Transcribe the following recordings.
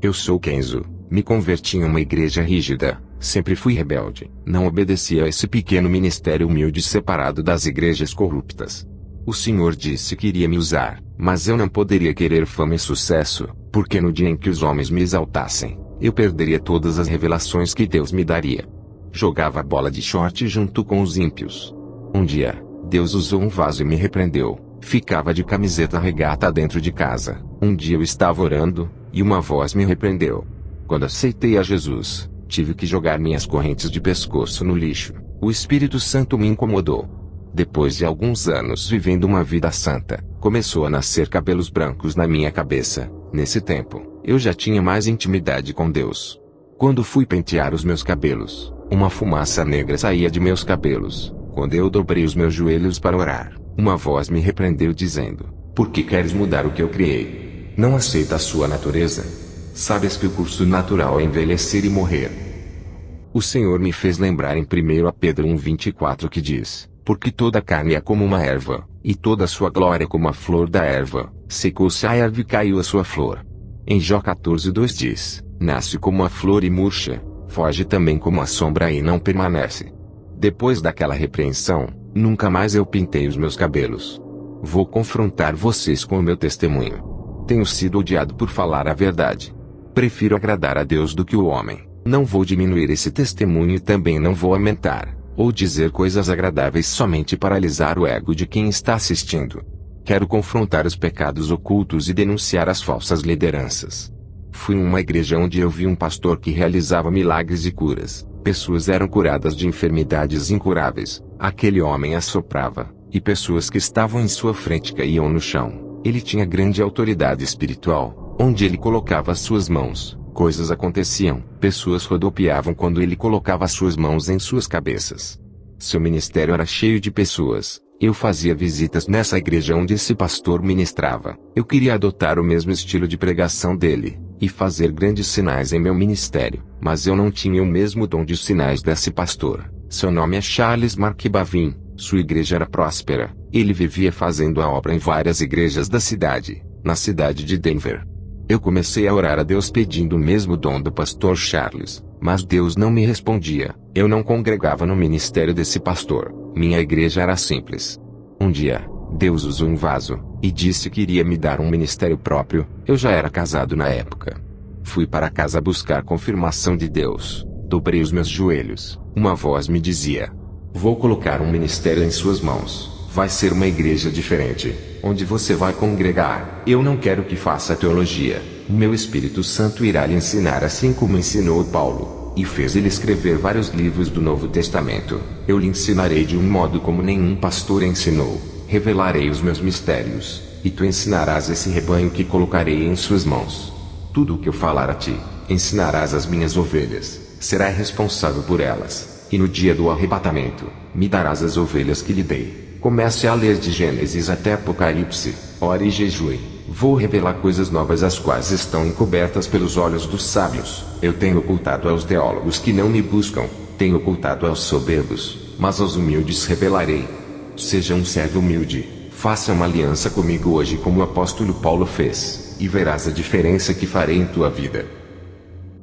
Eu sou Kenzo, me converti em uma igreja rígida, sempre fui rebelde, não obedeci a esse pequeno ministério humilde separado das igrejas corruptas. O Senhor disse que iria me usar, mas eu não poderia querer fama e sucesso, porque no dia em que os homens me exaltassem, eu perderia todas as revelações que Deus me daria. Jogava bola de short junto com os ímpios. Um dia, Deus usou um vaso e me repreendeu. Ficava de camiseta regata dentro de casa. Um dia eu estava orando, e uma voz me repreendeu. Quando aceitei a Jesus, tive que jogar minhas correntes de pescoço no lixo. O Espírito Santo me incomodou. Depois de alguns anos vivendo uma vida santa, começou a nascer cabelos brancos na minha cabeça. Nesse tempo, eu já tinha mais intimidade com Deus. Quando fui pentear os meus cabelos, uma fumaça negra saía de meus cabelos. Quando eu dobrei os meus joelhos para orar, uma voz me repreendeu dizendo: "Por que queres mudar o que eu criei? Não aceita a sua natureza? Sabes que o curso natural é envelhecer e morrer." O Senhor me fez lembrar em 1 Pedro 1:24 que diz: "Porque toda carne é como uma erva, e toda a sua glória é como a flor da erva, secou-se a erva e caiu a sua flor." Em Jó 14:2 diz: "Nasce como a flor e murcha, foge também como a sombra e não permanece." Depois daquela repreensão, nunca mais eu pintei os meus cabelos. Vou confrontar vocês com o meu testemunho. Tenho sido odiado por falar a verdade. Prefiro agradar a Deus do que o homem. Não vou diminuir esse testemunho e também não vou aumentar, ou dizer coisas agradáveis somente para alisar o ego de quem está assistindo. Quero confrontar os pecados ocultos e denunciar as falsas lideranças. Fui em uma igreja onde eu vi um pastor que realizava milagres e curas. Pessoas eram curadas de enfermidades incuráveis. Aquele homem assoprava, e pessoas que estavam em sua frente caíam no chão. Ele tinha grande autoridade espiritual. Onde ele colocava as suas mãos, coisas aconteciam. Pessoas rodopiavam quando ele colocava as suas mãos em suas cabeças. Seu ministério era cheio de pessoas. Eu fazia visitas nessa igreja onde esse pastor ministrava. Eu queria adotar o mesmo estilo de pregação dele, e fazer grandes sinais em meu ministério, mas eu não tinha o mesmo dom de sinais desse pastor. Seu nome é Charles Mark Bavin, sua igreja era próspera, ele vivia fazendo a obra em várias igrejas da cidade, na cidade de Denver. Eu comecei a orar a Deus pedindo o mesmo dom do pastor Charles, mas Deus não me respondia. Eu não congregava no ministério desse pastor, minha igreja era simples. Um dia, Deus usou um vaso, e disse que iria me dar um ministério próprio. Eu já era casado na época. Fui para casa buscar confirmação de Deus. Dobrei os meus joelhos. Uma voz me dizia: "Vou colocar um ministério em suas mãos. Vai ser uma igreja diferente, onde você vai congregar. Eu não quero que faça teologia. O meu Espírito Santo irá lhe ensinar assim como ensinou Paulo, e fez ele escrever vários livros do Novo Testamento. Eu lhe ensinarei de um modo como nenhum pastor ensinou. Revelarei os meus mistérios, e tu ensinarás esse rebanho que colocarei em suas mãos. Tudo o que eu falar a ti, ensinarás às minhas ovelhas, será responsável por elas, e no dia do arrebatamento, me darás as ovelhas que lhe dei." Comece a ler de Gênesis até Apocalipse, ore e jejue. Vou revelar coisas novas as quais estão encobertas pelos olhos dos sábios. Eu tenho ocultado aos teólogos que não me buscam, tenho ocultado aos soberbos, mas aos humildes revelarei. Seja um servo humilde, faça uma aliança comigo hoje como o apóstolo Paulo fez, e verás a diferença que farei em tua vida.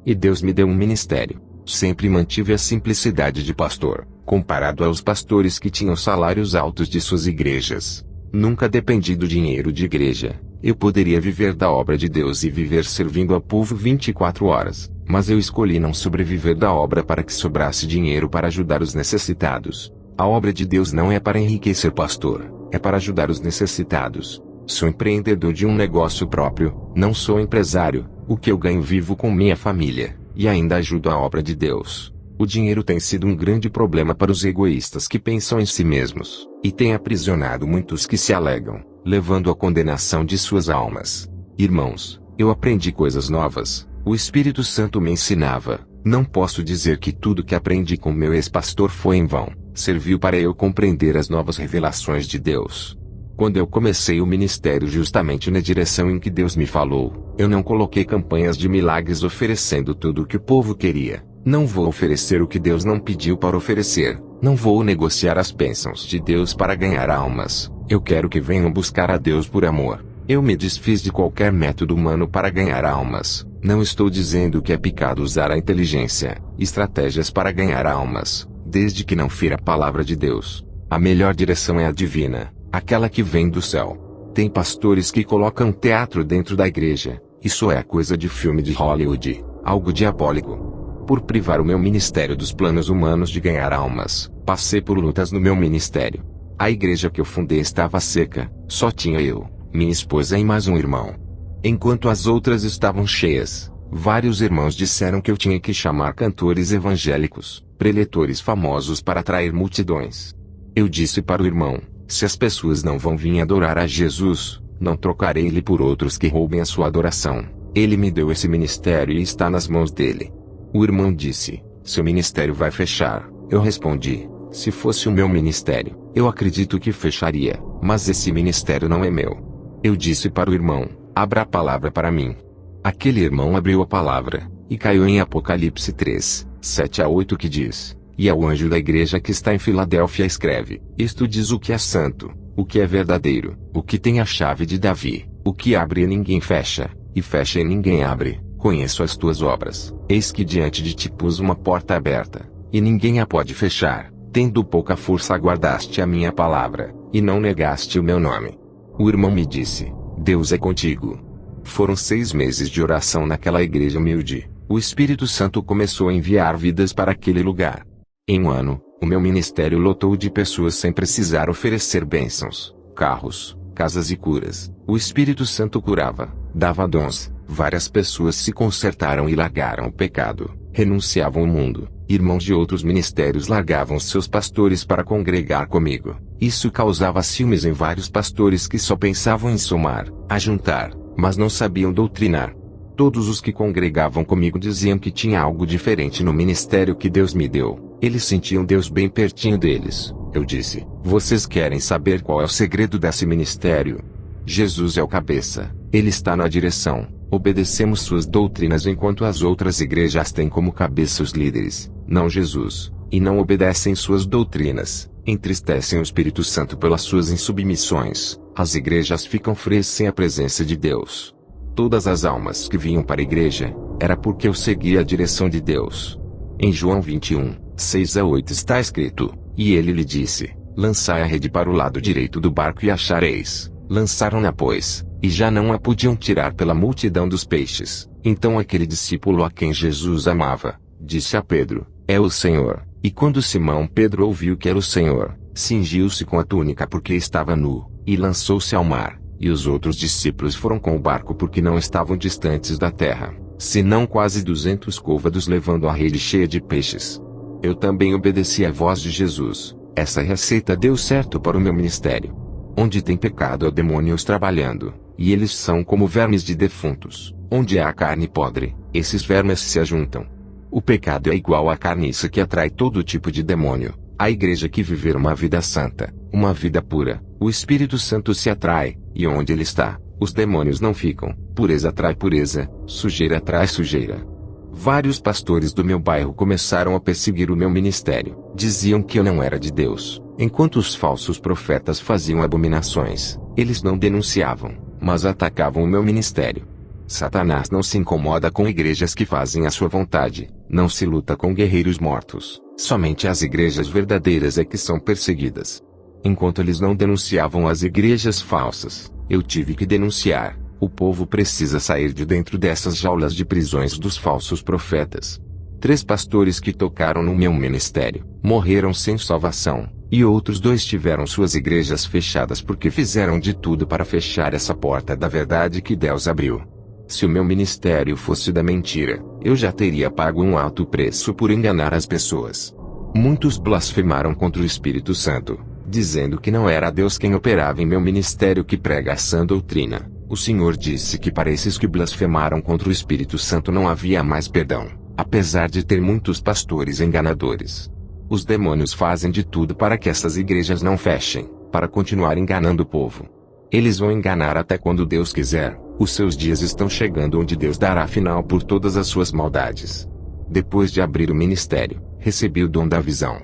E Deus me deu um ministério. Sempre mantive a simplicidade de pastor, comparado aos pastores que tinham salários altos de suas igrejas. Nunca dependi do dinheiro de igreja. Eu poderia viver da obra de Deus e viver servindo ao povo 24 horas, mas eu escolhi não sobreviver da obra para que sobrasse dinheiro para ajudar os necessitados. A obra de Deus não é para enriquecer pastor, é para ajudar os necessitados. Sou empreendedor de um negócio próprio, não sou empresário. O que eu ganho vivo com minha família, e ainda ajudo a obra de Deus. O dinheiro tem sido um grande problema para os egoístas que pensam em si mesmos, e tem aprisionado muitos que se alegam, levando à condenação de suas almas. Irmãos, eu aprendi coisas novas, o Espírito Santo me ensinava. Não posso dizer que tudo que aprendi com meu ex-pastor foi em vão, serviu para eu compreender as novas revelações de Deus. Quando eu comecei o ministério justamente na direção em que Deus me falou, eu não coloquei campanhas de milagres oferecendo tudo o que o povo queria. Não vou oferecer o que Deus não pediu para oferecer. Não vou negociar as bênçãos de Deus para ganhar almas. Eu quero que venham buscar a Deus por amor. Eu me desfiz de qualquer método humano para ganhar almas. Não estou dizendo que é pecado usar a inteligência, estratégias para ganhar almas, desde que não fira a palavra de Deus. A melhor direção é a divina, aquela que vem do céu. Tem pastores que colocam teatro dentro da igreja. Isso é coisa de filme de Hollywood, algo diabólico. Por privar o meu ministério dos planos humanos de ganhar almas, passei por lutas no meu ministério. A igreja que eu fundei estava seca, só tinha eu, minha esposa e mais um irmão. Enquanto as outras estavam cheias, vários irmãos disseram que eu tinha que chamar cantores evangélicos, preletores famosos para atrair multidões. Eu disse para o irmão, se as pessoas não vão vir adorar a Jesus, não trocarei ele por outros que roubem a sua adoração. Ele me deu esse ministério e está nas mãos dele. O irmão disse, seu ministério vai fechar. Eu respondi, se fosse o meu ministério, eu acredito que fecharia, mas esse ministério não é meu. Eu disse para o irmão, abra a palavra para mim. Aquele irmão abriu a palavra, e caiu em Apocalipse 3, 7-8 que diz, e ao anjo da igreja que está em Filadélfia escreve, isto diz o que é santo, o que é verdadeiro, o que tem a chave de Davi, o que abre e ninguém fecha, e fecha e ninguém abre, conheço as tuas obras, eis que diante de ti pus uma porta aberta, e ninguém a pode fechar, tendo pouca força aguardaste a minha palavra, e não negaste o meu nome. O irmão me disse, Deus é contigo. Foram 6 meses de oração naquela igreja humilde, o Espírito Santo começou a enviar vidas para aquele lugar. Em um ano, o meu ministério lotou de pessoas sem precisar oferecer bênçãos, carros, casas e curas. O Espírito Santo curava, dava dons, várias pessoas se consertaram e largaram o pecado, renunciavam ao mundo. Irmãos de outros ministérios largavam seus pastores para congregar comigo. Isso causava ciúmes em vários pastores que só pensavam em somar, ajuntar, mas não sabiam doutrinar. Todos os que congregavam comigo diziam que tinha algo diferente no ministério que Deus me deu. Eles sentiam Deus bem pertinho deles. Eu disse, vocês querem saber qual é o segredo desse ministério? Jesus é o cabeça, ele está na direção. Obedecemos suas doutrinas enquanto as outras igrejas têm como cabeça os líderes, não Jesus, e não obedecem suas doutrinas, entristecem o Espírito Santo pelas suas insubmissões. As igrejas ficam frias sem a presença de Deus. Todas as almas que vinham para a igreja, era porque eu seguia a direção de Deus. Em João 21, 6-8 está escrito, e ele lhe disse, lançai a rede para o lado direito do barco e achareis. Lançaram-na pois, e já não a podiam tirar pela multidão dos peixes. Então aquele discípulo a quem Jesus amava, disse a Pedro, é o Senhor. E quando Simão Pedro ouviu que era o Senhor, cingiu-se com a túnica porque estava nu, e lançou-se ao mar. E os outros discípulos foram com o barco porque não estavam distantes da terra, senão quase 200 côvados levando a rede cheia de peixes. Eu também obedeci à voz de Jesus. Essa receita deu certo para o meu ministério. Onde tem pecado há demônios trabalhando, e eles são como vermes de defuntos. Onde há carne podre, esses vermes se ajuntam. O pecado é igual à carniça que atrai todo tipo de demônio. A igreja que viver uma vida santa, uma vida pura, o Espírito Santo se atrai, e onde ele está, os demônios não ficam. Pureza atrai pureza, sujeira atrai sujeira. Vários pastores do meu bairro começaram a perseguir o meu ministério. Diziam que eu não era de Deus, enquanto os falsos profetas faziam abominações. Eles não denunciavam, mas atacavam o meu ministério. Satanás não se incomoda com igrejas que fazem a sua vontade, não se luta com guerreiros mortos. Somente as igrejas verdadeiras é que são perseguidas. Enquanto eles não denunciavam as igrejas falsas, eu tive que denunciar. O povo precisa sair de dentro dessas jaulas de prisões dos falsos profetas. 3 pastores que tocaram no meu ministério, morreram sem salvação, e outros 2 tiveram suas igrejas fechadas porque fizeram de tudo para fechar essa porta da verdade que Deus abriu. Se o meu ministério fosse da mentira, eu já teria pago um alto preço por enganar as pessoas. Muitos blasfemaram contra o Espírito Santo, dizendo que não era Deus quem operava em meu ministério que prega a sã doutrina. O Senhor disse que para esses que blasfemaram contra o Espírito Santo não havia mais perdão, apesar de ter muitos pastores enganadores. Os demônios fazem de tudo para que essas igrejas não fechem, para continuar enganando o povo. Eles vão enganar até quando Deus quiser. Os seus dias estão chegando onde Deus dará final por todas as suas maldades. Depois de abrir o ministério, recebi o dom da visão.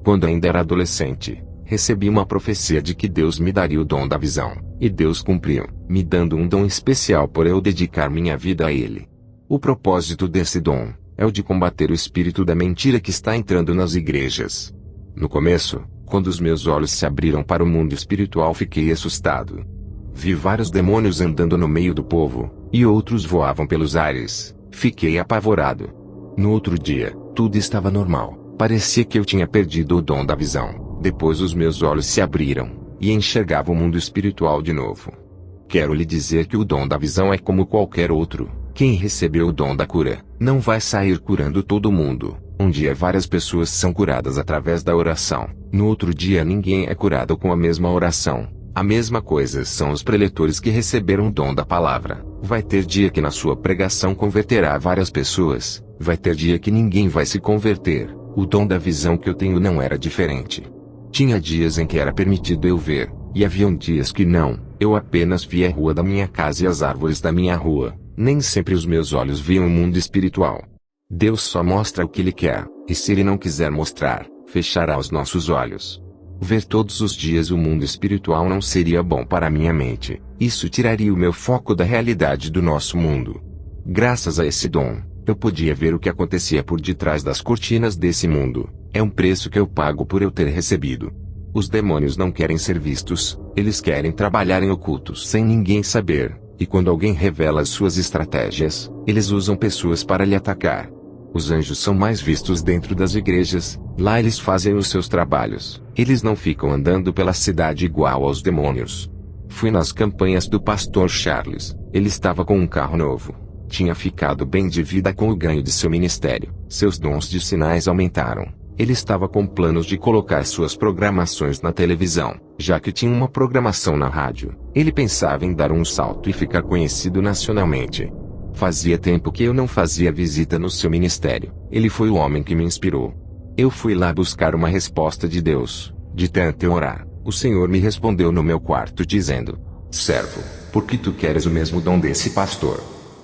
Quando ainda era adolescente, recebi uma profecia de que Deus me daria o dom da visão. E Deus cumpriu, me dando um dom especial por eu dedicar minha vida a Ele. O propósito desse dom é o de combater o espírito da mentira que está entrando nas igrejas. No começo, quando os meus olhos se abriram para o mundo espiritual, fiquei assustado. Vi vários demônios andando no meio do povo, e outros voavam pelos ares. Fiquei apavorado. No outro dia, tudo estava normal. Parecia que eu tinha perdido o dom da visão. Depois os meus olhos se abriram, e enxergava o mundo espiritual de novo. Quero lhe dizer que o dom da visão é como qualquer outro. Quem recebeu o dom da cura, não vai sair curando todo mundo. Um dia várias pessoas são curadas através da oração. No outro dia ninguém é curado com a mesma oração. A mesma coisa são os preletores que receberam o dom da palavra. Vai ter dia que na sua pregação converterá várias pessoas. Vai ter dia que ninguém vai se converter. O dom da visão que eu tenho não era diferente. Tinha dias em que era permitido eu ver, e haviam dias que não. Eu apenas via a rua da minha casa e as árvores da minha rua. Nem sempre os meus olhos viam o mundo espiritual. Deus só mostra o que Ele quer, e se Ele não quiser mostrar, fechará os nossos olhos. Ver todos os dias o mundo espiritual não seria bom para minha mente. Isso tiraria o meu foco da realidade do nosso mundo. Graças a esse dom, eu podia ver o que acontecia por detrás das cortinas desse mundo. É um preço que eu pago por eu ter recebido. Os demônios não querem ser vistos, eles querem trabalhar em ocultos sem ninguém saber, e quando alguém revela as suas estratégias, eles usam pessoas para lhe atacar. Os anjos são mais vistos dentro das igrejas, lá eles fazem os seus trabalhos, eles não ficam andando pela cidade igual aos demônios. Fui nas campanhas do pastor Charles, ele estava com um carro novo. Tinha ficado bem de vida com o ganho de seu ministério, seus dons de sinais aumentaram. Ele estava com planos de colocar suas programações na televisão, já que tinha uma programação na rádio. Ele pensava em dar um salto e ficar conhecido nacionalmente. Fazia tempo que eu não fazia visita no seu ministério. Ele foi o homem que me inspirou. Eu fui lá buscar uma resposta de Deus. De tanto eu orar, o Senhor me respondeu no meu quarto dizendo: servo, por que tu queres o mesmo dom desse pastor?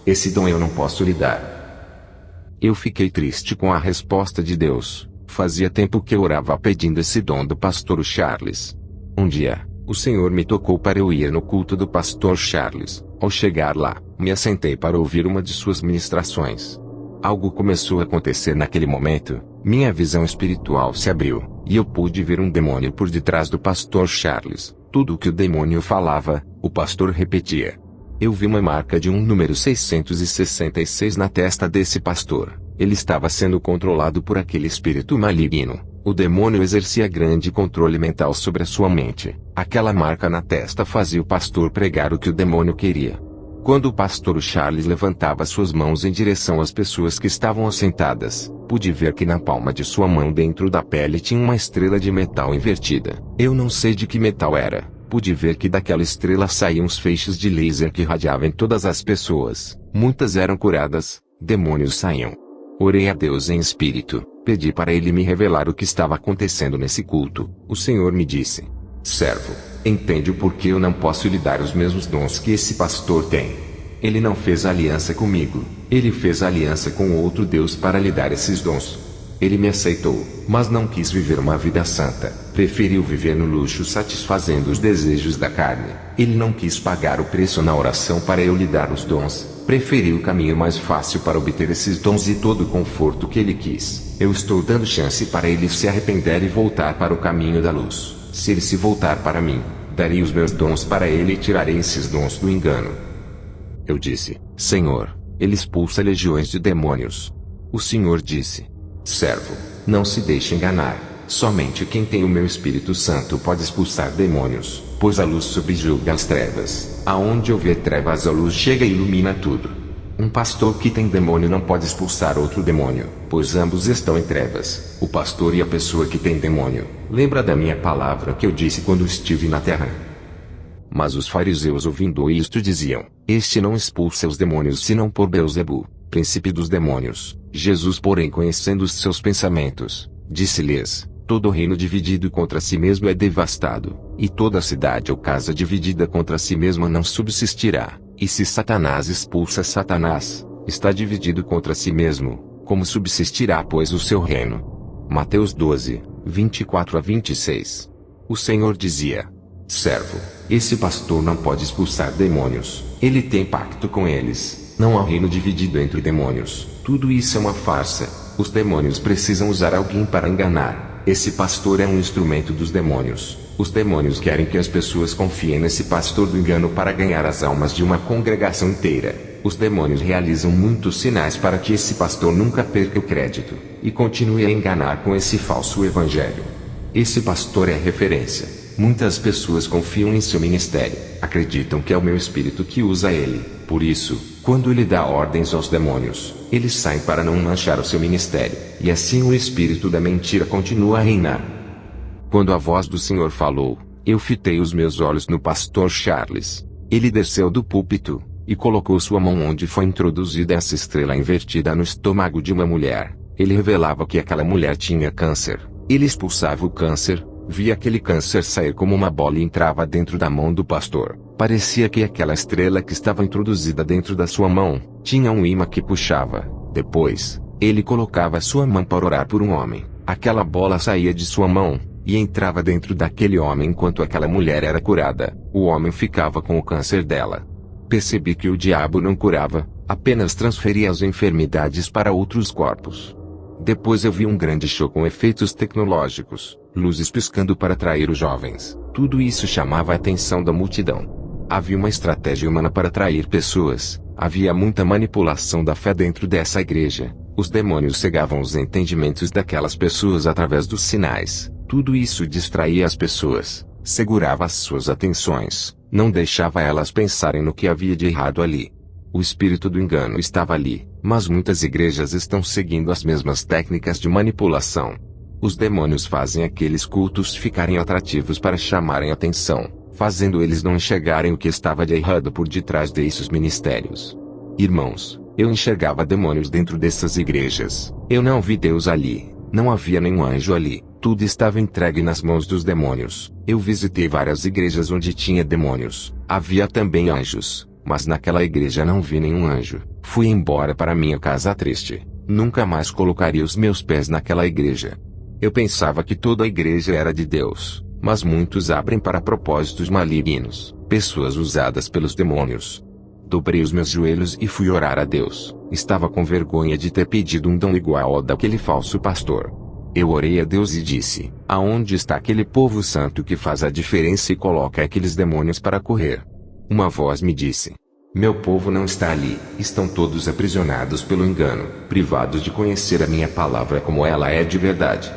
Esse dom eu não posso lhe dar. Eu fiquei triste com a resposta de Deus. Fazia tempo que eu orava pedindo esse dom do pastor Charles. Um dia, o Senhor me tocou para eu ir no culto do pastor Charles. Ao chegar lá, me assentei para ouvir uma de suas ministrações. Algo começou a acontecer naquele momento. Minha visão espiritual se abriu, e eu pude ver um demônio por detrás do pastor Charles. Tudo o que o demônio falava, o pastor repetia. Eu vi uma marca de um número 666 na testa desse pastor. Ele estava sendo controlado por aquele espírito maligno. O demônio exercia grande controle mental sobre a sua mente. Aquela marca na testa fazia o pastor pregar o que o demônio queria. Quando o pastor Charles levantava suas mãos em direção às pessoas que estavam assentadas, pude ver que na palma de sua mão dentro da pele tinha uma estrela de metal invertida. Eu não sei de que metal era. Pude ver que daquela estrela saíam uns feixes de laser que irradiavam em todas as pessoas. Muitas eram curadas, demônios saíam. Orei a Deus em espírito, pedi para Ele me revelar o que estava acontecendo nesse culto. O Senhor me disse: servo, entende o porquê eu não posso lhe dar os mesmos dons que esse pastor tem. Ele não fez aliança comigo, ele fez aliança com outro Deus para lhe dar esses dons. Ele me aceitou, mas não quis viver uma vida santa, preferiu viver no luxo satisfazendo os desejos da carne. Ele não quis pagar o preço na oração para eu lhe dar os dons, preferiu o caminho mais fácil para obter esses dons e todo o conforto que ele quis. Eu estou dando chance para ele se arrepender e voltar para o caminho da luz. Se ele se voltar para mim, darei os meus dons para ele e tirarei esses dons do engano. Eu disse: Senhor, ele expulsa legiões de demônios. O Senhor disse: servo, não se deixe enganar. Somente quem tem o meu Espírito Santo pode expulsar demônios, pois a luz subjuga as trevas. Aonde houver trevas, a luz chega e ilumina tudo. Um pastor que tem demônio não pode expulsar outro demônio, pois ambos estão em trevas, o pastor e a pessoa que tem demônio. Lembra da minha palavra que eu disse quando estive na terra? Mas os fariseus, ouvindo isto, diziam: este não expulsa os demônios senão por Beelzebu, príncipe dos demônios. Jesus, porém, conhecendo os seus pensamentos, disse-lhes: todo reino dividido contra si mesmo é devastado, e toda cidade ou casa dividida contra si mesma não subsistirá. E se Satanás expulsa Satanás, está dividido contra si mesmo, como subsistirá, pois, o seu reino? Mateus 12, 24 a 26. O Senhor dizia: Servo, esse pastor não pode expulsar demônios. Ele tem pacto com eles. Não há reino dividido entre demônios. Tudo isso é uma farsa. Os demônios precisam usar alguém para enganar. Esse pastor é um instrumento dos demônios. Os demônios querem que as pessoas confiem nesse pastor do engano para ganhar as almas de uma congregação inteira. Os demônios realizam muitos sinais para que esse pastor nunca perca o crédito e continue a enganar com esse falso evangelho. Esse pastor é referência. Muitas pessoas confiam em seu ministério, acreditam que é o meu espírito que usa ele. Por isso, quando ele dá ordens aos demônios, eles saem para não manchar o seu ministério, e assim o espírito da mentira continua a reinar. Quando a voz do Senhor falou, eu fitei os meus olhos no pastor Charles. Ele desceu do púlpito e colocou sua mão onde foi introduzida essa estrela invertida no estômago de uma mulher. Ele revelava que aquela mulher tinha câncer. Ele expulsava o câncer, via aquele câncer sair como uma bola e entrava dentro da mão do pastor. Parecia que aquela estrela que estava introduzida dentro da sua mão tinha um imã que puxava. Depois, ele colocava sua mão para orar por um homem. Aquela bola saía de sua mão e entrava dentro daquele homem enquanto aquela mulher era curada. O homem ficava com o câncer dela. Percebi que o diabo não curava, apenas transferia as enfermidades para outros corpos. Depois eu vi um grande show com efeitos tecnológicos, luzes piscando para atrair os jovens. Tudo isso chamava a atenção da multidão. Havia uma estratégia humana para atrair pessoas. Havia muita manipulação da fé dentro dessa igreja. Os demônios cegavam os entendimentos daquelas pessoas através dos sinais. Tudo isso distraía as pessoas, segurava as suas atenções, não deixava elas pensarem no que havia de errado ali. O espírito do engano estava ali, mas muitas igrejas estão seguindo as mesmas técnicas de manipulação. Os demônios fazem aqueles cultos ficarem atrativos para chamarem atenção, fazendo eles não enxergarem o que estava de errado por detrás desses ministérios. Irmãos, eu enxergava demônios dentro dessas igrejas. Eu não vi Deus ali, não havia nenhum anjo ali. Tudo estava entregue nas mãos dos demônios. Eu visitei várias igrejas onde tinha demônios. Havia também anjos, mas naquela igreja não vi nenhum anjo. Fui embora para minha casa triste. Nunca mais colocaria os meus pés naquela igreja. Eu pensava que toda a igreja era de Deus, mas muitos abrem para propósitos malignos, pessoas usadas pelos demônios. Dobrei os meus joelhos e fui orar a Deus. Estava com vergonha de ter pedido um dom igual ao daquele falso pastor. Eu orei a Deus e disse: aonde está aquele povo santo que faz a diferença e coloca aqueles demônios para correr? Uma voz me disse: meu povo não está ali, estão todos aprisionados pelo engano, privados de conhecer a minha palavra como ela é de verdade.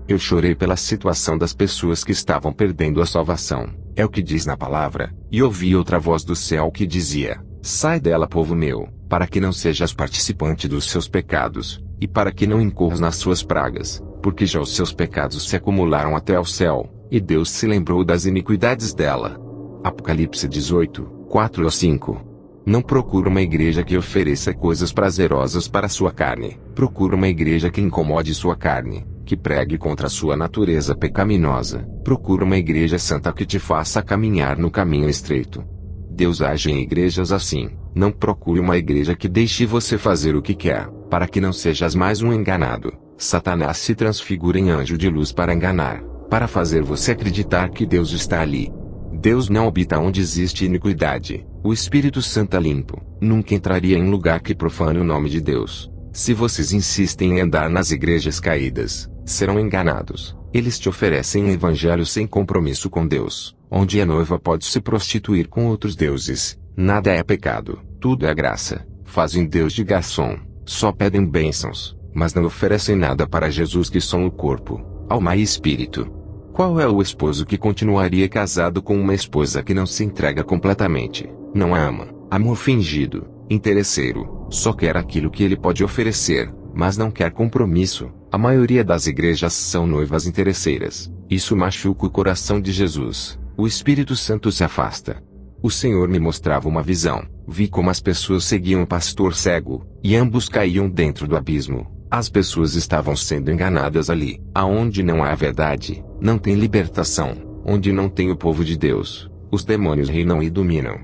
Eu chorei pela situação das pessoas que estavam perdendo a salvação, é o que diz na palavra, e ouvi outra voz do céu que dizia: sai dela, povo meu, para que não sejas participante dos seus pecados, e para que não incorras nas suas pragas, porque já os seus pecados se acumularam até ao céu, e Deus se lembrou das iniquidades dela. Apocalipse 18, 4 a 5. Não procura uma igreja que ofereça coisas prazerosas para sua carne. Procura uma igreja que incomode sua carne, que pregue contra a sua natureza pecaminosa. Procura uma igreja santa que te faça caminhar no caminho estreito. Deus age em igrejas assim. Não procure uma igreja que deixe você fazer o que quer, para que não sejas mais um enganado. Satanás se transfigura em anjo de luz para enganar, para fazer você acreditar que Deus está ali. Deus não habita onde existe iniquidade. O Espírito Santo é limpo, nunca entraria em lugar que profane o nome de Deus. Se vocês insistem em andar nas igrejas caídas, serão enganados. Eles te oferecem um evangelho sem compromisso com Deus, onde a noiva pode se prostituir com outros deuses. Nada é pecado, tudo é graça. Fazem Deus de garçom, só pedem bênçãos, mas não oferecem nada para Jesus, que são o corpo, alma e espírito. Qual é o esposo que continuaria casado com uma esposa que não se entrega completamente, não a ama? Amor fingido, interesseiro, só quer aquilo que ele pode oferecer, mas não quer compromisso. A maioria das igrejas são noivas interesseiras. Isso machuca o coração de Jesus. O Espírito Santo se afasta. O Senhor me mostrava uma visão. Vi como as pessoas seguiam o pastor cego, e ambos caíam dentro do abismo. As pessoas estavam sendo enganadas ali. Aonde não há a verdade, não tem libertação. Onde não tem o povo de Deus, os demônios reinam e dominam.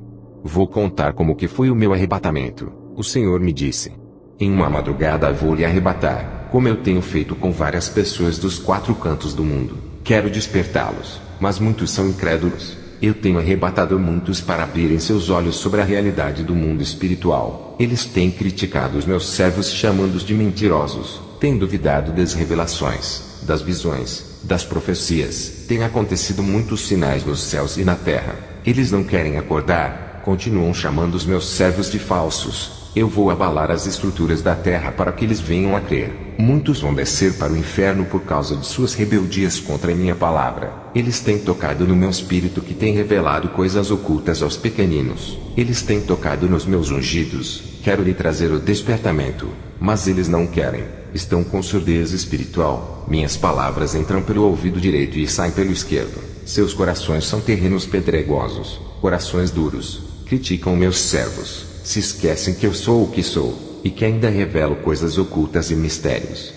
Vou contar como que foi o meu arrebatamento. O Senhor me disse: em uma madrugada vou lhe arrebatar, como eu tenho feito com várias pessoas dos 4 cantos do mundo. Quero despertá-los. mas muitos são incrédulos. Eu tenho arrebatado muitos para abrirem seus olhos sobre a realidade do mundo espiritual. Eles têm criticado os meus servos chamando-os de mentirosos, têm duvidado das revelações, das visões, das profecias. Tem acontecido muitos sinais nos céus e na terra. Eles não querem acordar, continuam chamando os meus servos de falsos. Eu vou abalar as estruturas da terra para que eles venham a crer. Muitos vão descer para o inferno por causa de suas rebeldias contra a minha palavra. Eles têm tocado no meu espírito que tem revelado coisas ocultas aos pequeninos. Eles têm tocado nos meus ungidos. Quero lhe trazer o despertamento, mas eles não querem. Estão com surdez espiritual. Minhas palavras entram pelo ouvido direito e saem pelo esquerdo. Seus corações são terrenos pedregosos, corações duros. Criticam meus servos. Se esquecem que eu sou o que sou, e que ainda revelo coisas ocultas e mistérios.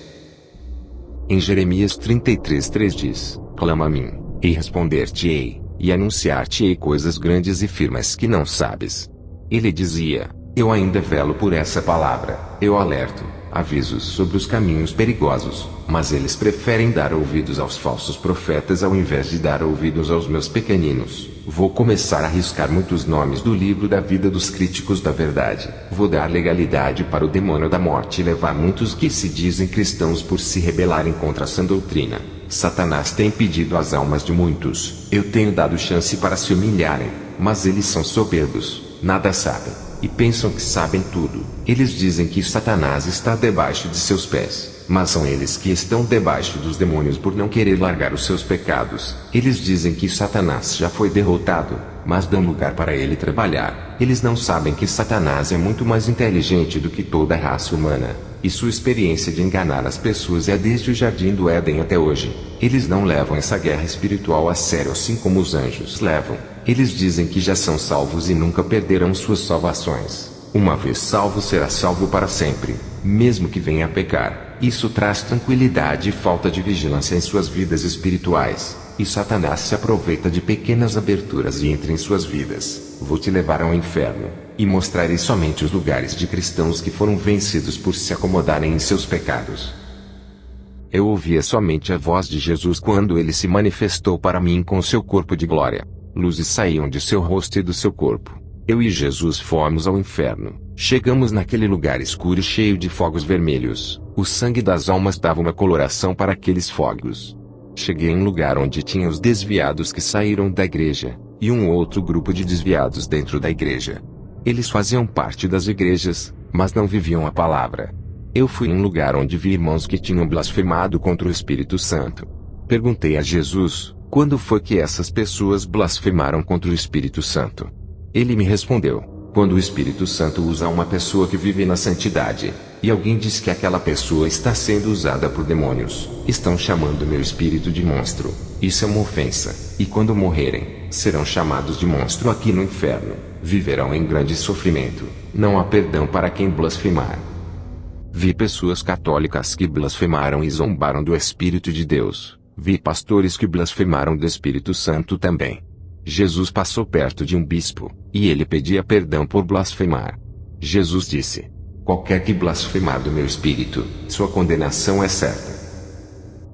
Em Jeremias 33:3 diz: Clama a mim, e responder-te-ei, e anunciar-te-ei coisas grandes e firmes que não sabes. Ele dizia: Eu ainda velo por essa palavra, eu alerto, avisos sobre os caminhos perigosos, mas eles preferem dar ouvidos aos falsos profetas ao invés de dar ouvidos aos meus pequeninos. Vou começar a riscar muitos nomes do livro da vida dos críticos da verdade. Vou dar legalidade para o demônio da morte e levar muitos que se dizem cristãos por se rebelarem contra a sã doutrina. Satanás tem impedido as almas de muitos. Eu tenho dado chance para se humilharem, mas eles são soberbos, nada sabem, e pensam que sabem tudo. Eles dizem que Satanás está debaixo de seus pés, mas são eles que estão debaixo dos demônios por não querer largar os seus pecados. Eles dizem que Satanás já foi derrotado, mas dão lugar para ele trabalhar. Eles não sabem que Satanás é muito mais inteligente do que toda a raça humana, e sua experiência de enganar as pessoas é desde o jardim do Éden até hoje. Eles não levam essa guerra espiritual a sério assim como os anjos levam. Eles dizem que já são salvos e nunca perderão suas salvações. Uma vez salvo será salvo para sempre, mesmo que venha a pecar. Isso traz tranquilidade e falta de vigilância em suas vidas espirituais, e Satanás se aproveita de pequenas aberturas e entra em suas vidas. Vou te levar ao inferno, e mostrarei somente os lugares de cristãos que foram vencidos por se acomodarem em seus pecados. Eu ouvia somente a voz de Jesus quando ele se manifestou para mim com seu corpo de glória. Luzes saíam de seu rosto e do seu corpo. Eu e Jesus fomos ao inferno. Chegamos naquele lugar escuro e cheio de fogos vermelhos. O sangue das almas dava uma coloração para aqueles fogos. Cheguei em um lugar onde tinha os desviados que saíram da igreja, e um outro grupo de desviados dentro da igreja. Eles faziam parte das igrejas, mas não viviam a palavra. Eu fui em um lugar onde vi irmãos que tinham blasfemado contra o Espírito Santo. Perguntei a Jesus, quando foi que essas pessoas blasfemaram contra o Espírito Santo? Ele me respondeu: quando o Espírito Santo usa uma pessoa que vive na santidade, e alguém diz que aquela pessoa está sendo usada por demônios, estão chamando meu espírito de monstro. Isso é uma ofensa, e quando morrerem, serão chamados de monstro aqui no inferno, viverão em grande sofrimento, não há perdão para quem blasfemar. Vi pessoas católicas que blasfemaram e zombaram do Espírito de Deus, vi pastores que blasfemaram do Espírito Santo também. Jesus passou perto de um bispo, e ele pedia perdão por blasfemar. Jesus disse: qualquer que blasfemar do meu espírito, sua condenação é certa.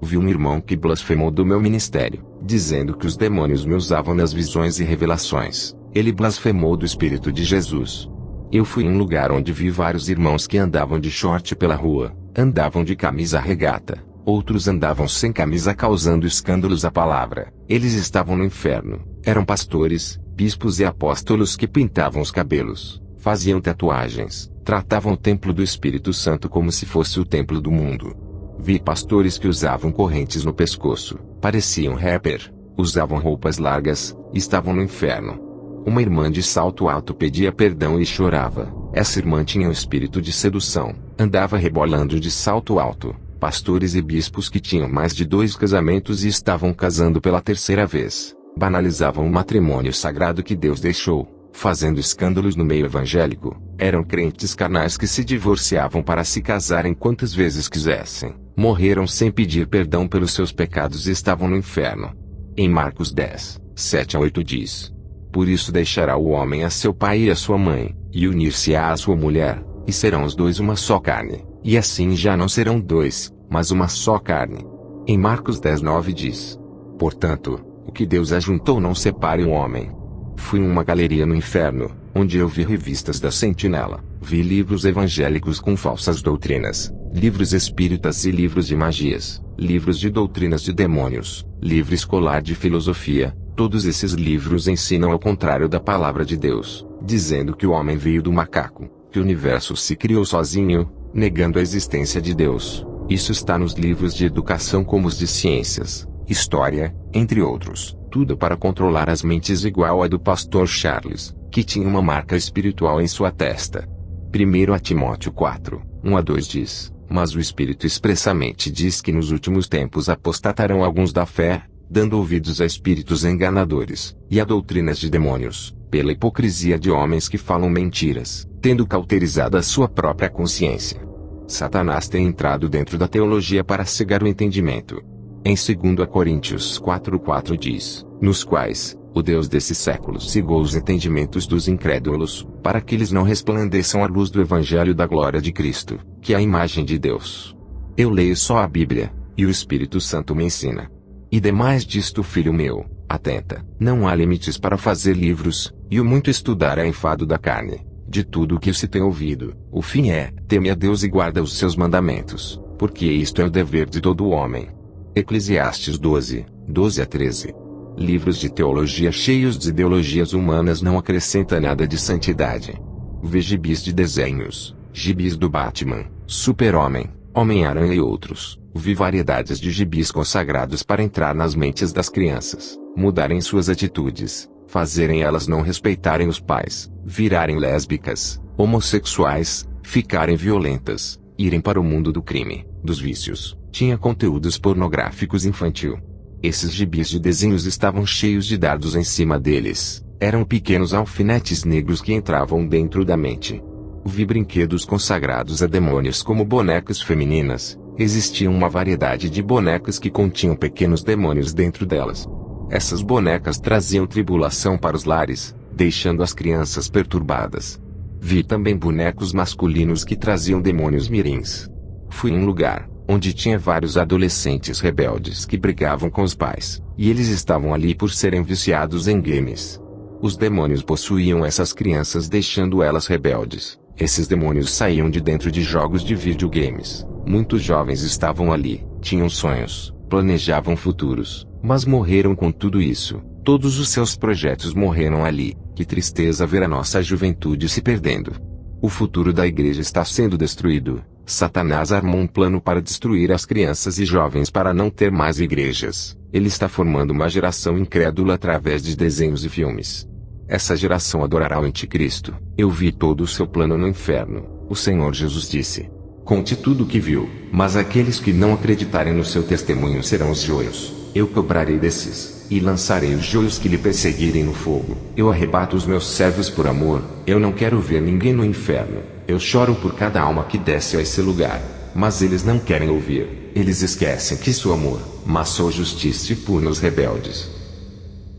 Vi um irmão que blasfemou do meu ministério, dizendo que os demônios me usavam nas visões e revelações. Ele blasfemou do Espírito de Jesus. Eu fui em um lugar onde vi vários irmãos que andavam de short pela rua, andavam de camisa regata. Outros andavam sem camisa causando escândalos à palavra. Eles estavam no inferno. Eram pastores, bispos e apóstolos que pintavam os cabelos, faziam tatuagens, tratavam o templo do Espírito Santo como se fosse o templo do mundo. Vi pastores que usavam correntes no pescoço, pareciam rapper, usavam roupas largas, estavam no inferno. Uma irmã de salto alto pedia perdão e chorava. Essa irmã tinha um espírito de sedução, andava rebolando de salto alto. Pastores e bispos que tinham mais de 2 casamentos e estavam casando pela 3ª vez, banalizavam o matrimônio sagrado que Deus deixou, fazendo escândalos no meio evangélico. Eram crentes carnais que se divorciavam para se casarem quantas vezes quisessem, morreram sem pedir perdão pelos seus pecados e estavam no inferno. Em Marcos 10, 7-8 diz: por isso deixará o homem a seu pai e a sua mãe, e unir-se-á à sua mulher, e serão os dois uma só carne. E assim já não serão 2, mas uma só carne. Em Marcos 10:9 diz: portanto, o que Deus ajuntou não separe o homem. Fui em uma galeria no inferno, onde eu vi revistas da Sentinela, vi livros evangélicos com falsas doutrinas, livros espíritas e livros de magias, livros de doutrinas de demônios, livro escolar de filosofia. Todos esses livros ensinam ao contrário da palavra de Deus, dizendo que o homem veio do macaco, que o universo se criou sozinho, negando a existência de Deus. Isso está nos livros de educação como os de ciências, história, entre outros. Tudo para controlar as mentes igual a do pastor Charles, que tinha uma marca espiritual em sua testa. 1 Timóteo 4, 1-2 diz: mas o Espírito expressamente diz que nos últimos tempos apostatarão alguns da fé, dando ouvidos a espíritos enganadores, e a doutrinas de demônios, pela hipocrisia de homens que falam mentiras, tendo cauterizado a sua própria consciência. Satanás tem entrado dentro da teologia para cegar o entendimento. Em 2 Coríntios 4:4 diz: nos quais, o Deus desse século cegou os entendimentos dos incrédulos, para que eles não resplandeçam a luz do Evangelho da glória de Cristo, que é a imagem de Deus. Eu leio só a Bíblia, e o Espírito Santo me ensina. E demais disto, filho meu, atenta, não há limites para fazer livros, e o muito estudar é enfado da carne. De tudo o que se tem ouvido, o fim é: teme a Deus e guarda os seus mandamentos, porque isto é o dever de todo homem. Eclesiastes 12, 12-13. Livros de teologia cheios de ideologias humanas não acrescentam nada de santidade. Vê gibis de desenhos, gibis do Batman, Super-Homem, Homem-Aranha e outros. Vi variedades de gibis consagrados para entrar nas mentes das crianças, mudarem suas atitudes, fazerem elas não respeitarem os pais, virarem lésbicas, homossexuais, ficarem violentas, irem para o mundo do crime, dos vícios. Tinha conteúdos pornográficos infantil. Esses gibis de desenhos estavam cheios de dardos em cima deles. Eram pequenos alfinetes negros que entravam dentro da mente. Vi brinquedos consagrados a demônios como bonecas femininas. Existia uma variedade de bonecas que continham pequenos demônios dentro delas. Essas bonecas traziam tribulação para os lares, deixando as crianças perturbadas. Vi também bonecos masculinos que traziam demônios mirins. Fui em um lugar onde tinha vários adolescentes rebeldes que brigavam com os pais, e eles estavam ali por serem viciados em games. Os demônios possuíam essas crianças, deixando elas rebeldes. Esses demônios saíam de dentro de jogos de videogames. Muitos jovens estavam ali, tinham sonhos, planejavam futuros, mas morreram com tudo isso. Todos os seus projetos morreram ali. Que tristeza ver a nossa juventude se perdendo. O futuro da igreja está sendo destruído. Satanás armou um plano para destruir as crianças e jovens para não ter mais igrejas. Ele está formando uma geração incrédula através de desenhos e filmes. Essa geração adorará o anticristo. Eu vi todo o seu plano no inferno. O Senhor Jesus disse: conte tudo o que viu, mas aqueles que não acreditarem no seu testemunho serão os joios. Eu cobrarei desses, e lançarei os joios que lhe perseguirem no fogo. Eu arrebato os meus servos por amor. Eu não quero ver ninguém no inferno. Eu choro por cada alma que desce a esse lugar. Mas eles não querem ouvir. Eles esquecem que sou amor, mas sou justiça e pune os rebeldes.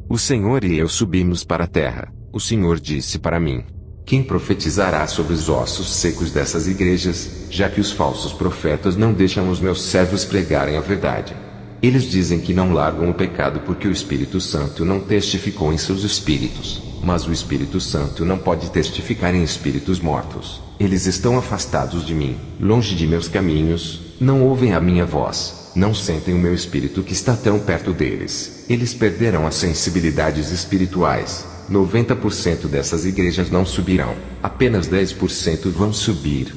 O Senhor e eu subimos para a terra. O Senhor disse para mim: quem profetizará sobre os ossos secos dessas igrejas, já que os falsos profetas não deixam os meus servos pregarem a verdade? Eles dizem que não largam o pecado porque o Espírito Santo não testificou em seus espíritos. Mas o Espírito Santo não pode testificar em espíritos mortos. Eles estão afastados de mim, longe de meus caminhos, não ouvem a minha voz, não sentem o meu espírito que está tão perto deles. Eles perderam as sensibilidades espirituais. 90% dessas igrejas não subirão, apenas 10% vão subir.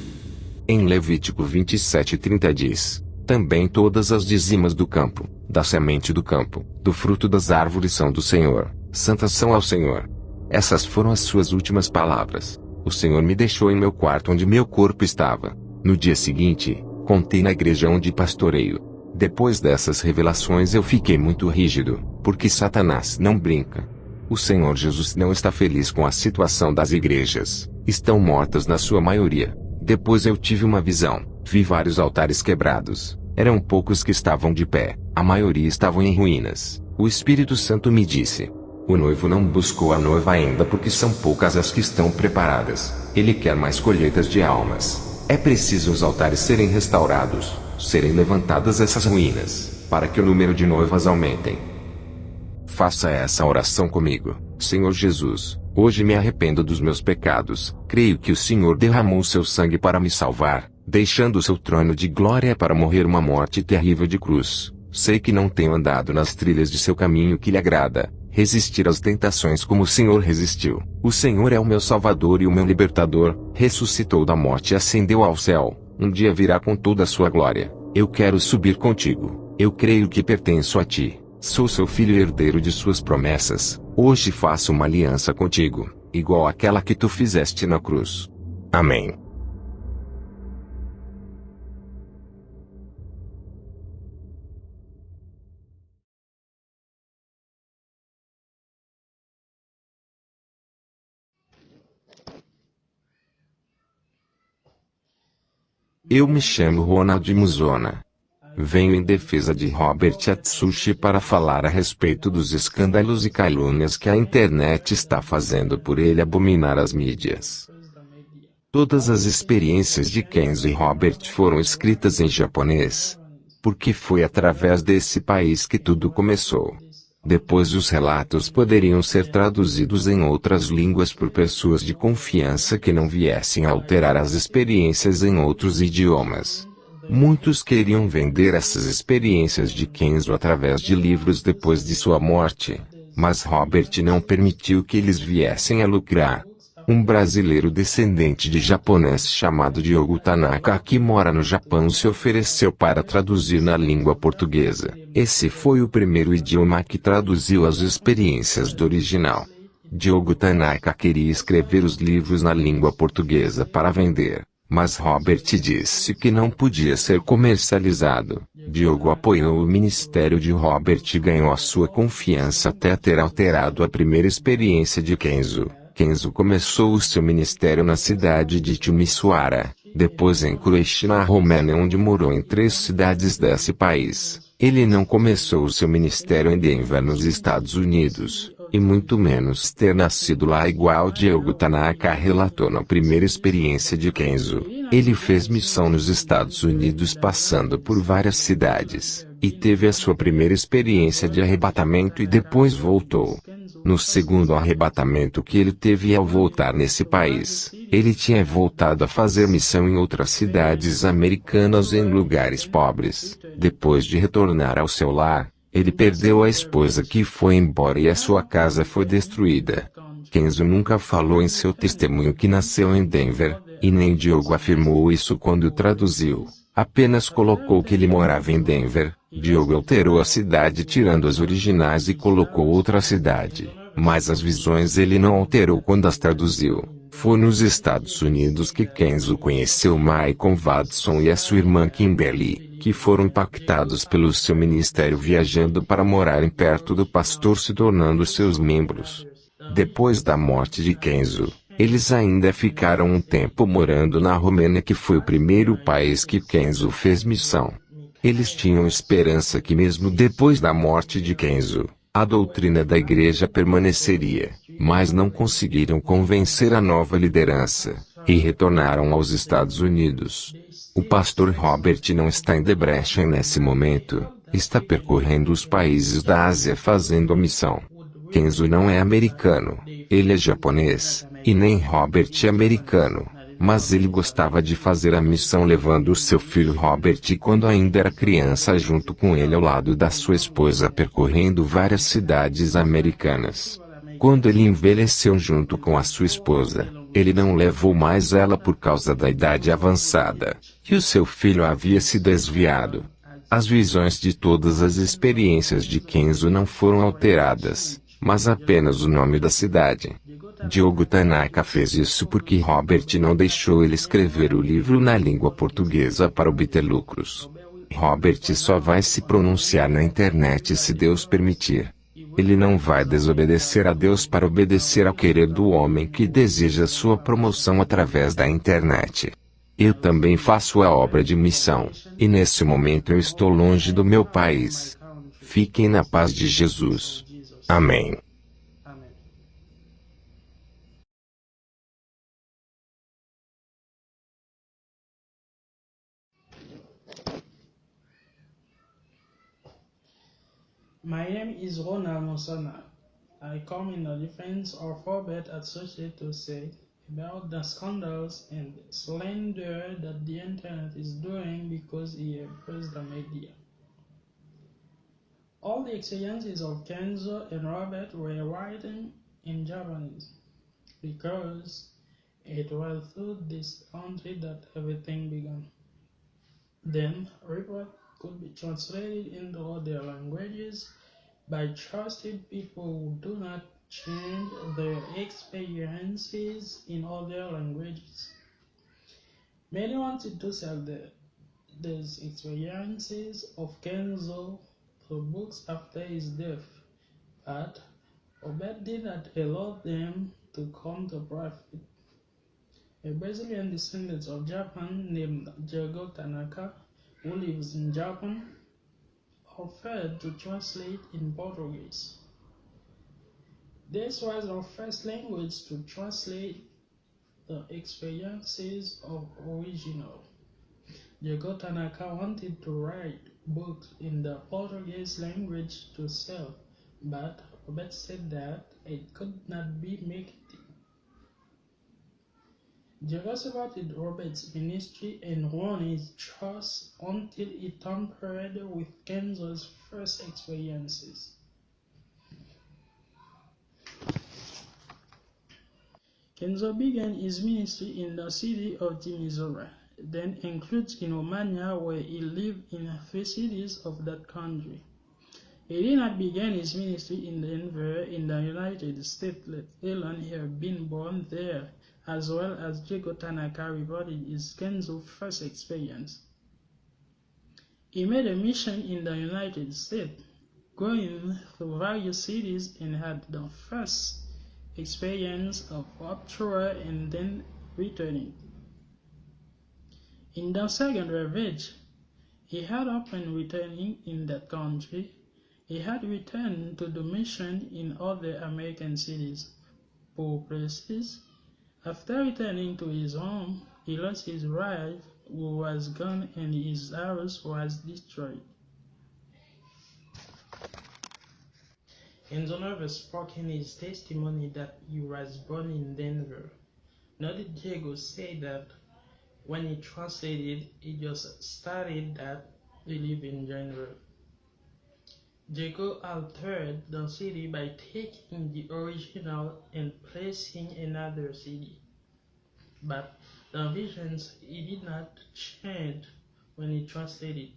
Em Levítico 27:30 diz: também todas as dizimas do campo, da semente do campo, do fruto das árvores são do Senhor, santas são ao Senhor. Essas foram as suas últimas palavras. O Senhor me deixou em meu quarto onde meu corpo estava. No dia seguinte, contei na igreja onde pastoreio. Depois dessas revelações eu fiquei muito rígido, porque Satanás não brinca. O Senhor Jesus não está feliz com a situação das igrejas. Estão mortas na sua maioria. Depois eu tive uma visão. Vi vários altares quebrados. Eram poucos que estavam de pé. A maioria estavam em ruínas. O Espírito Santo me disse: o noivo não buscou a noiva ainda porque são poucas as que estão preparadas. Ele quer mais colheitas de almas. É preciso os altares serem restaurados, serem levantadas essas ruínas, para que o número de noivas aumentem. Faça essa oração comigo. Senhor Jesus, hoje me arrependo dos meus pecados. Creio que o Senhor derramou seu sangue para me salvar, deixando o seu trono de glória para morrer uma morte terrível de cruz. Sei que não tenho andado nas trilhas de seu caminho que lhe agrada, resistir às tentações como o Senhor resistiu. O Senhor é o meu Salvador e o meu Libertador, ressuscitou da morte e ascendeu ao céu. Um dia virá com toda a sua glória. Eu quero subir contigo. Eu creio que pertenço a ti. Sou seu filho e herdeiro de suas promessas. Hoje faço uma aliança contigo, igual àquela que tu fizeste na cruz. Amém. Eu me chamo Ronald Muzona. Venho em defesa de Robert Atsushi para falar a respeito dos escândalos e calúnias que a internet está fazendo por ele abominar as mídias. Todas as experiências de Kenzo e Robert foram escritas em japonês, porque foi através desse país que tudo começou. Depois os relatos poderiam ser traduzidos em outras línguas por pessoas de confiança que não viessem a alterar as experiências em outros idiomas. Muitos queriam vender essas experiências de Kenzo através de livros depois de sua morte, mas Robert não permitiu que eles viessem a lucrar. Um brasileiro descendente de japonês chamado Diogo Tanaka que mora no Japão se ofereceu para traduzir na língua portuguesa. Esse foi o primeiro idioma que traduziu as experiências do original. Diogo Tanaka queria escrever os livros na língua portuguesa para vender, mas Robert disse que não podia ser comercializado. Diogo apoiou o ministério de Robert e ganhou a sua confiança até ter alterado a primeira experiência de Kenzo. Kenzo começou o seu ministério na cidade de Timisoara, depois em Croacia na Romênia onde morou em 3 cidades desse país. Ele não começou o seu ministério em Denver nos Estados Unidos, e muito menos ter nascido lá igual Diogo Tanaka relatou na primeira experiência de Kenzo. Ele fez missão nos Estados Unidos passando por várias cidades, e teve a sua primeira experiência de arrebatamento e depois voltou. No segundo arrebatamento que ele teve ao voltar nesse país, ele tinha voltado a fazer missão em outras cidades americanas em lugares pobres. Depois de retornar ao seu lar, ele perdeu a esposa que foi embora e a sua casa foi destruída. Kenzo nunca falou em seu testemunho que nasceu em Denver, e nem Diogo afirmou isso quando traduziu. Apenas colocou que ele morava em Denver. Diogo alterou a cidade tirando as originais e colocou outra cidade, mas as visões ele não alterou quando as traduziu. Foi nos Estados Unidos que Kenzo conheceu Michael Watson e a sua irmã Kimberly, que foram impactados pelo seu ministério viajando para morarem perto do pastor se tornando seus membros. Depois da morte de Kenzo, eles ainda ficaram um tempo morando na Romênia que foi o primeiro país que Kenzo fez missão. Eles tinham esperança que mesmo depois da morte de Kenzo, a doutrina da igreja permaneceria, mas não conseguiram convencer a nova liderança, e retornaram aos Estados Unidos. O pastor Robert não está em Debrecen nesse momento, está percorrendo os países da Ásia fazendo a missão. Kenzo não é americano, ele é japonês, e nem Robert é americano. Mas ele gostava de fazer a missão levando o seu filho Robert quando ainda era criança junto com ele ao lado da sua esposa percorrendo várias cidades americanas. Quando ele envelheceu junto com a sua esposa, ele não levou mais ela por causa da idade avançada, e o seu filho havia se desviado. As visões de todas as experiências de Kenzo não foram alteradas, mas apenas o nome da cidade. Diogo Tanaka fez isso porque Robert não deixou ele escrever o livro na língua portuguesa para obter lucros. Robert só vai se pronunciar na internet se Deus permitir. Ele não vai desobedecer a Deus para obedecer ao querer do homem que deseja sua promoção através da internet. Eu também faço a obra de missão, e nesse momento eu estou longe do meu país. Fiquem na paz de Jesus. Amém. My name is Ronald Musona. I come in the defense of Robert Associates to say about the scandals and slander that the internet is doing because he embraces the media. All the experiences of Kenzo and Robert were written in Japanese because it was through this country that everything began. Then, report could be translated into other languages by trusted people who do not change their experiences in other languages. Many wanted to sell these experiences of Kenzo through books after his death, but Robert did not allow them to come to profit. A Brazilian descendant of Japan named Diego Tanaka, who lives in Japan, offered to translate in Portuguese. This was our first language to translate the experiences of original. Diego Tanaka wanted to write books in the Portuguese language to sell, but Robert said that it could not be marketed. Diego supported Robert's ministry and won his trust until he tampered with Kenzo's first experiences. Kenzo began his ministry in the city of Timisoara, then includes in Romania, where he lived in 3 cities of that country. He did not begin his ministry in Denver in the United States, let alone have been born there, as well as Diego Tanaka reported his Kenzo first experience. He made a mission in the United States, going through various cities, and had the first experience of rupture and then returning. In the second ravage, he had upon returning in that country, he had returned to the mission in other American cities, poor places. After returning to his home, he lost his wife, who was gone, and his house was destroyed. Kenzo never spoke in his testimony that he was born in Denver. Nor did Diego say that when he translated, he just stated that he lived in Denver. Diego altered the city by taking the original and placing another city. But the visions he did not change when he translated.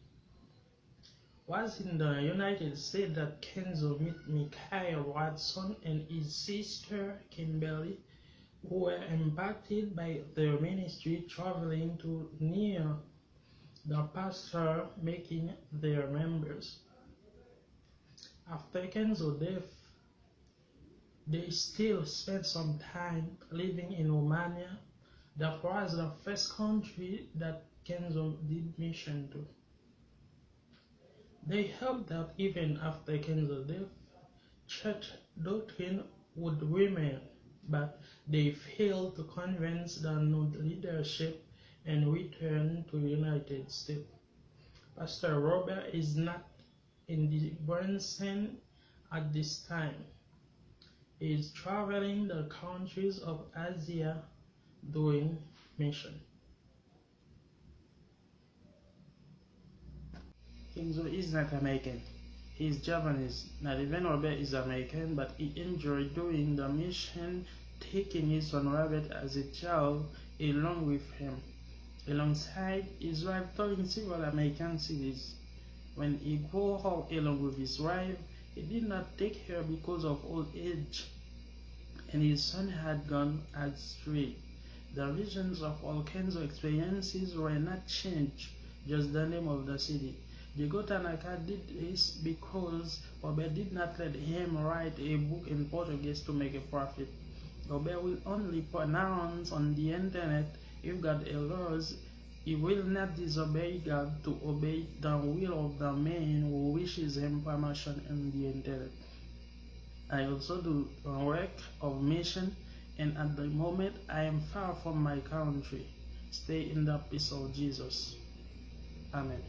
Was in the United States that Kenzo met Michael Watson and his sister Kimberly, who were impacted by their ministry traveling to near the pastor making their members. After Kenzo's death, they still spent some time living in Romania. That was the first country that Kenzo did mission to. They hoped that even after Kenzo's death, church doctrine would remain, but they failed to convince the new leadership and returned to the United States. Pastor Robert is not in the Branson at this time. He is traveling the countries of Asia doing mission. Kenzo is not American. He is Japanese. Not even Robert is American, but he enjoyed doing the mission, taking his son Robert as a child along with him. Alongside his wife touring several American cities. When he grew up along with his wife, he did not take her because of old age, and his son had gone astray. The visions of all Kenzo experiences were not changed, just the name of the city. Diego Tanaka did this because Robert did not let him write a book in Portuguese to make a profit. Robert will only pronounce on the internet if God allows. He will not disobey God to obey the will of the man who wishes him promotion on the internet. I also do the work of mission, and at the moment I am far from my country. Stay in the peace of Jesus. Amen.